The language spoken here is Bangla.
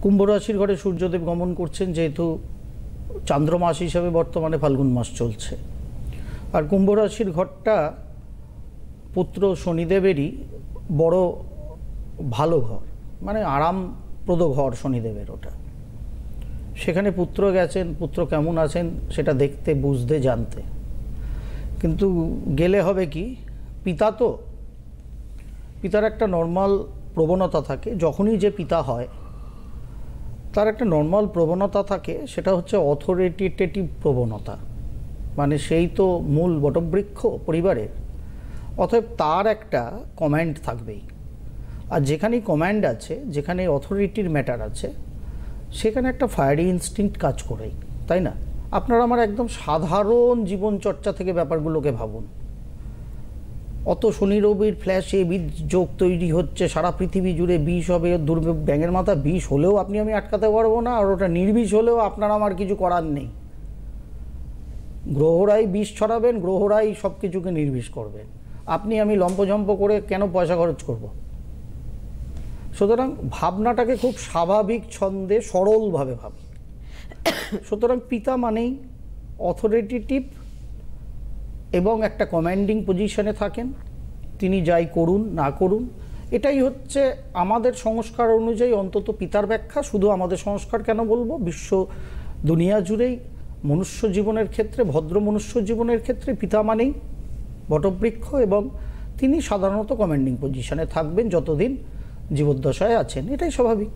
কুম্ভ রাশির ঘরে সূর্যদেব গমন করছেন, যেহেতু চান্দ্রমাস হিসাবে বর্তমানে ফাল্গুন মাস চলছে। আর কুম্ভ রাশির ঘরটা পুত্র শনিদেবেরই বড় ভালো ঘর, মানে আরামপ্রদ ঘর শনিদেবের ওটা। সেখানে পুত্র গেছেন, পুত্র কেমন আছেন সেটা দেখতে, বুঝতে, জানতে। কিন্তু গেলে হবে কি, পিতার একটা নর্মাল প্রবণতা থাকে। যখনই যে পিতা হয় তার একটা নর্মাল প্রবণতা থাকে, সেটা হচ্ছে অথরিটেটিভ প্রবণতা। মানে সেই তো মূল বটবৃক্ষ পরিবারের, অতএব তার একটা কমান্ড থাকবেই। আর যেখানেই কমান্ড আছে, যেখানে অথরিটির ম্যাটার আছে, সেখানে একটা ফায়ারি ইনস্টিংক্ট কাজ করেই, তাই না? আপনারা আমার একদম সাধারণ জীবনচর্চা থেকে ব্যাপারগুলোকে ভাবুন। অত শনি রবির ফ্ল্যাশে বীজ যোগ তৈরি হচ্ছে, সারা পৃথিবী জুড়ে বিষ হবে, ব্যাঙের মাথা বিষ হলেও আমি আটকাতে পারবো না, আর ওটা নির্বিষ হলেও আপনার আমার কিছু করার নেই। গ্রহরাই বিষ ছড়াবেন, গ্রহরাই সব কিছুকে নির্বিষ করবেন। আমি লম্পঝম্প করে কেন পয়সা খরচ করব? সুতরাং ভাবনাটাকে খুব স্বাভাবিক ছন্দে সরলভাবে ভাবি। সুতরাং পিতা মানেই অথরিটেটিভ এবং একটা কমান্ডিং পজিশনে থাকেন। তিনি যাই করুন না করুন, এটাই হচ্ছে আমাদের সংস্কার অনুযায়ী অন্তত পিতার ব্যাখ্যা। শুধু আমাদের সংস্কার কেন বলবো, বিশ্ব দুনিয়া জুড়েই মনুষ্য জীবনের ক্ষেত্রে, ভদ্র মনুষ্য জীবনের ক্ষেত্রে পিতা মানেই বটবৃক্ষ, এবং তিনি সাধারণত কমান্ডিং পজিশনে থাকবেন যতদিন জীবদ্দশায় আছেন। এটাই স্বাভাবিক।